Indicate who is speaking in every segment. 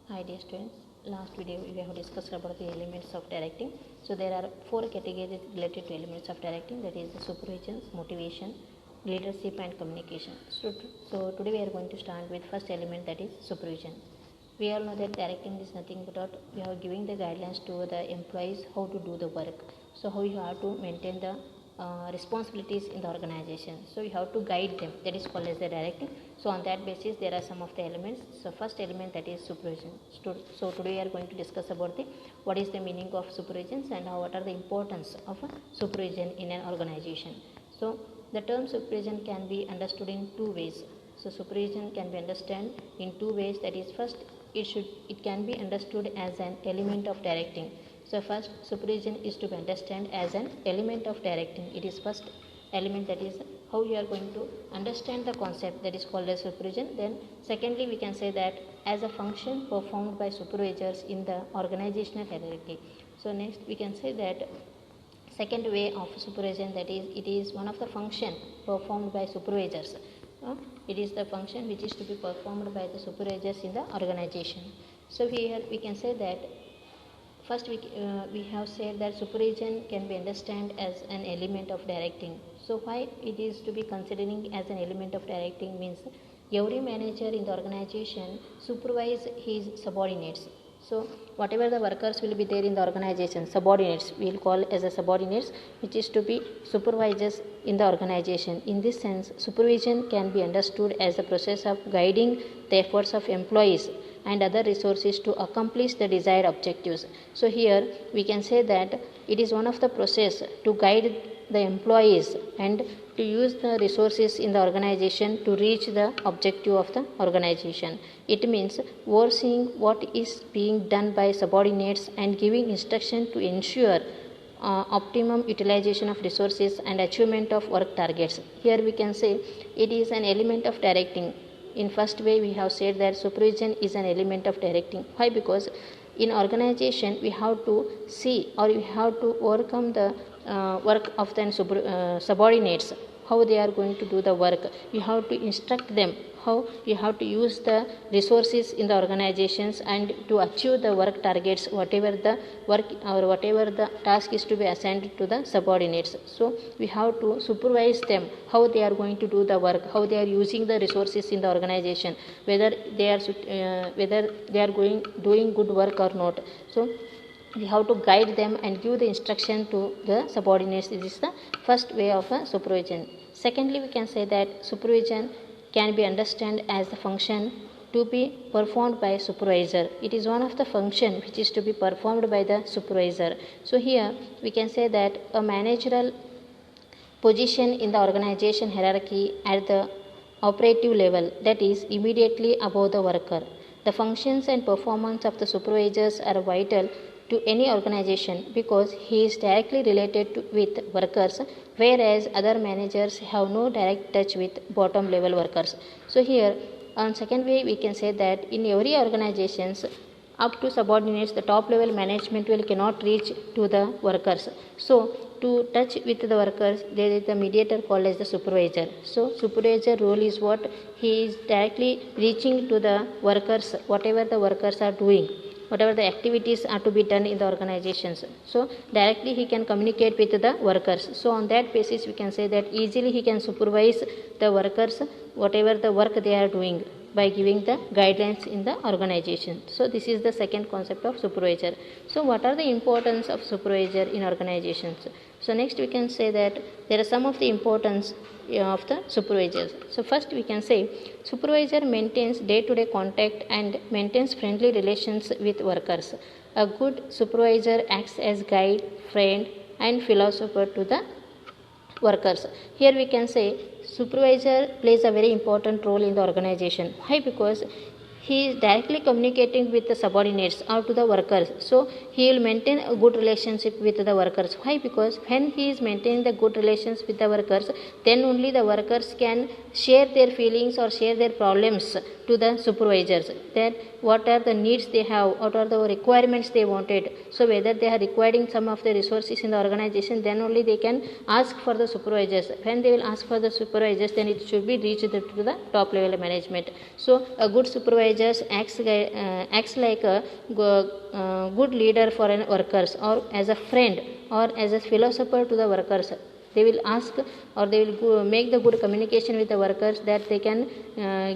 Speaker 1: Hi dear students, last video we have discussed about the elements of directing. So there are four categories related to elements of directing, that is the supervision, motivation, leadership and communication. So today we are going to start with first element, that is supervision. We all know that directing is nothing but we are giving the guidelines to the employees how to do the work. So how you have to maintain the responsibilities in the organization. So you have to guide them, that is called as the directing. So on that basis there are some of the elements. So first element, that is supervision. So today we are going to discuss about the what is the meaning of supervision and what are the importance of supervision in an organization. So the term supervision can be understood in two ways. So supervision can be understood in two ways, that is first it can be understood as an element of directing. So first, supervision is to be understood as an element of directing. It is first element, that is how you are going to understand the concept, that is called as supervision. Then secondly, we can say that as a function performed by supervisors in the organizational hierarchy. So next we can say that second way of supervision, that is it is one of the function performed by supervisors. It is the function which is to be performed by the supervisors in the organization. So here we can say that first we have said that supervision can be understood as an element of directing. So why it is to be considering as an element of directing means every manager in the organization supervise his subordinates. So whatever the workers will be there in the organization, subordinates we will call as a subordinates, which is to be supervisors in the organization. In this sense, supervision can be understood as the process of guiding the efforts of employees and other resources to accomplish the desired objectives. So here we can say that it is one of the process to guide the employees and to use the resources in the organization to reach the objective of the organization. It means overseeing what is being done by subordinates and giving instruction to ensure optimum utilization of resources and achievement of work targets. Here we can say it is an element of directing. In first way we have said that supervision is an element of directing. Why? Because in organization we have to see or we have to overcome the work of the subordinates, how they are going to do the work. You have to instruct them how you have to use the resources in the organizations and to achieve the work targets, whatever the work or whatever the task is to be assigned to the subordinates. So we have to supervise them how they are going to do the work, how they are using the resources in the organization, whether they are doing good work or not. So we have to guide them and give the instruction to the subordinates. This is the first way of supervision. Secondly, we can say that supervision can be understood as the function to be performed by supervisor. It is one of the function which is to be performed by the supervisor. So here we can say that a managerial position in the organization hierarchy at the operative level, that is immediately above the worker. The functions and performance of the supervisors are vital to any organization because he is directly related with workers, whereas other managers have no direct touch with bottom level workers. So here on second way we can say that in every organizations up to subordinates, the top level management will cannot reach to the workers. So to touch with the workers, there is the mediator called as the supervisor. So supervisor role is what? He is directly reaching to the workers, whatever the workers are doing, whatever the activities are to be done in the organizations. So directly he can communicate with the workers. So on that basis we can say that easily he can supervise the workers, whatever the work they are doing, by giving the guidelines in the organization. So this is the second concept of supervisor. So what are the importance of supervisor in organizations? So next we can say that there are some of the importance of the supervisors. So first we can say supervisor maintains day-to-day contact and maintains friendly relations with workers. A good supervisor acts as guide, friend and philosopher to the workers. Here we can say supervisor plays a very important role in the organization. Why? Because he is directly communicating with the subordinates or to the workers. So he will maintain a good relationship with the workers. Why? Because when he is maintaining the good relations with the workers, then only the workers can share their feelings or share their problems to the supervisors, that what are the needs they have, what are the requirements they wanted. So whether they are requiring some of the resources in the organization, then only they can ask for the supervisors. When they will ask for the supervisors, then it should be reached to the top level management. So a good supervisor acts like a good leader for an workers, or as a friend, or as a philosopher to the workers. They will ask, or they will make the good communication with the workers, that they can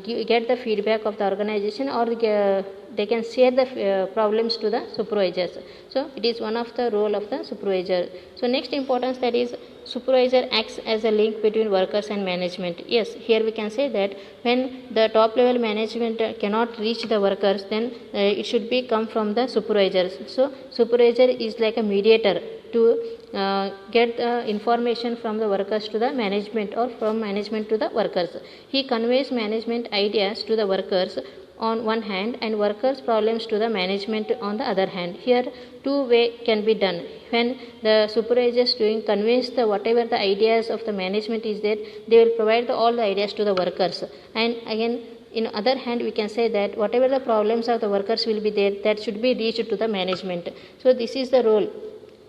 Speaker 1: get the feedback of the organization, or they can share the problems to the supervisors. So it is one of the role of the supervisor. So next importance, that is supervisor acts as a link between workers and management. Yes, here we can say that when the top level management cannot reach the workers, then it should be come from the supervisors. So supervisor is like a mediator to get the information from the workers to the management, or from management to the workers. He conveys management ideas to the workers on one hand, and workers problems to the management on the other hand. Here two way can be done. When the supervisors doing conveys the whatever the ideas of the management is there, they will provide all the ideas to the workers. And again, in other hand, we can say that whatever the problems of the workers will be there, that should be reached to the management. So this is the role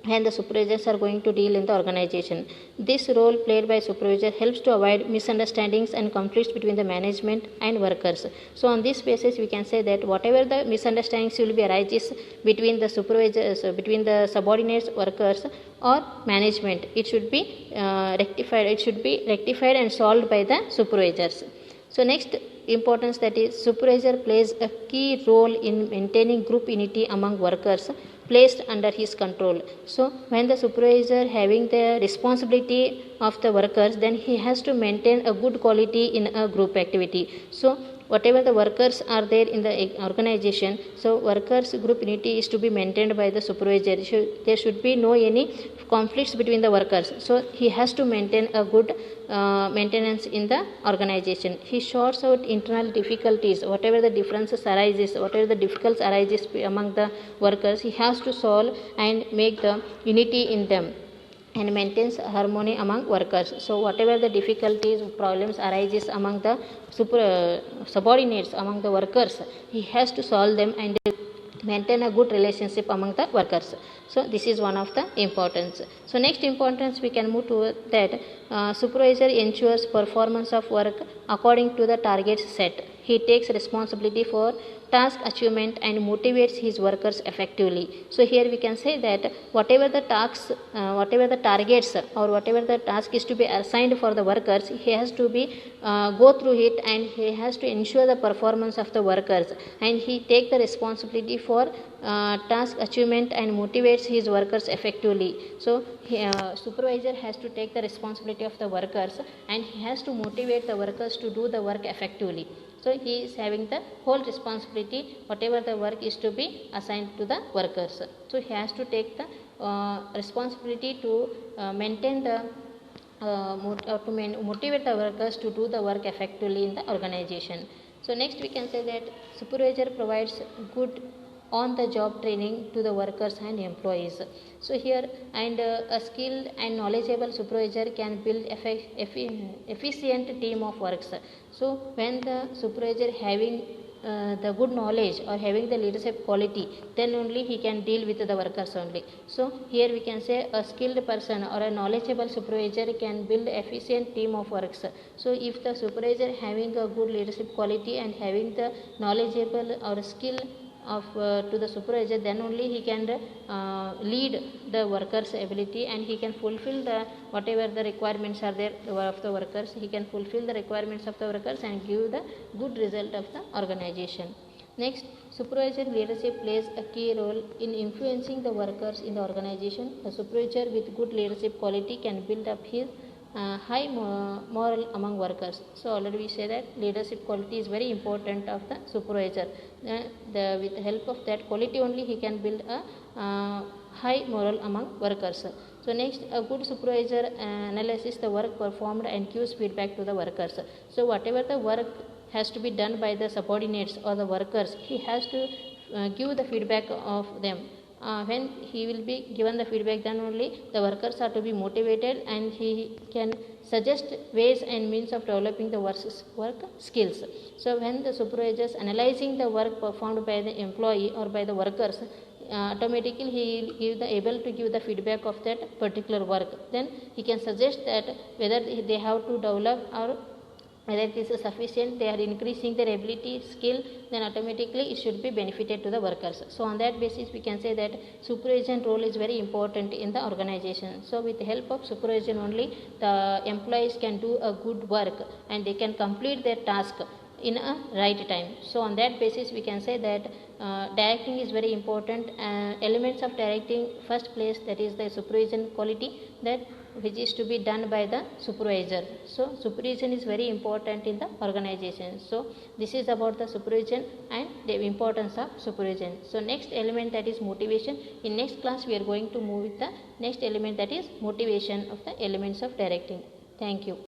Speaker 1: and the supervisors are going to deal in the organization. This role played by supervisor helps to avoid misunderstandings and conflicts between the management and workers. So on this basis, we can say that whatever the misunderstandings will be arises between the supervisors, between the subordinates, workers, or management, it should be rectified. It should be rectified and solved by the supervisors. So next importance, that is supervisor plays a key role in maintaining group unity among workers placed under his control. So when the supervisor having the responsibility of the workers, then he has to maintain a good quality in a group activity. So whatever the workers are there in the organization, so workers group unity is to be maintained by the supervisor. There should be no any conflicts between the workers. So he has to maintain a good maintenance in the organization. He sorts out internal difficulties, whatever the differences arises, whatever the difficulties arises among the workers, he has to solve and make the unity in them, and maintains harmony among workers. So whatever the difficulties, problems arises among the subordinates, among the workers, he has to solve them and maintain a good relationship among the workers. So this is one of the importance. So next importance, we can move to that supervisor ensures performance of work according to the targets set. He takes responsibility for task achievement and motivates his workers effectively. So here we can say that whatever the tasks, whatever the targets, or whatever the task is to be assigned for the workers, he has to be go through it, and he has to ensure the performance of the workers, and he take the responsibility for task achievement and motivates his workers effectively. So supervisor has to take the responsibility of the workers, and he has to motivate the workers to do the work effectively. So he is having the whole responsibility, whatever the work is to be assigned to the workers. So he has to take the responsibility to maintain the motivate the workers to do the work effectively in the organization. So next we can say that supervisor provides good on the job training to the workers and employees. So here, and a skilled and knowledgeable supervisor can build efficient team of works. So when the supervisor having the good knowledge or having the leadership quality, then only he can deal with the workers only. So here we can say a skilled person or a knowledgeable supervisor can build efficient team of works. So if the supervisor having a good leadership quality and having the knowledgeable or skill of to the supervisor, then only he can lead the workers ability, and he can fulfill the whatever the requirements are there of the workers. He can fulfill the requirements of the workers and give the good result of the organization. Next, supervisor leadership plays a key role in influencing the workers in the organization. A supervisor with good leadership quality can build up his high moral among workers. So already we say that leadership quality is very important of the supervisor. With the help of that quality only he can build a high moral among workers. So next, a good supervisor analyzes the work performed and gives feedback to the workers. So whatever the work has to be done by the subordinates or the workers, he has to give the feedback of them. When he will be given the feedback, then only the workers are to be motivated, and he can suggest ways and means of developing the work skills. So when the supervisors analyzing the work performed by the employee or by the workers, automatically he will give the able to give the feedback of that particular work. Then he can suggest that whether they have to develop or whether it is sufficient, they are increasing their ability skill, then automatically it should be benefited to the workers. So on that basis we can say that supervision role is very important in the organization. So with the help of supervision only, the employees can do a good work and they can complete their task in a right time. So on that basis we can say that directing is very important. Elements of directing, first place, that is the supervision quality, that which is to be done by the supervisor. So supervision is very important in the organization. So this is about the supervision and the importance of supervision. So next element, that is motivation. In next class we are going to move with the next element, that is motivation of the elements of directing. Thank you.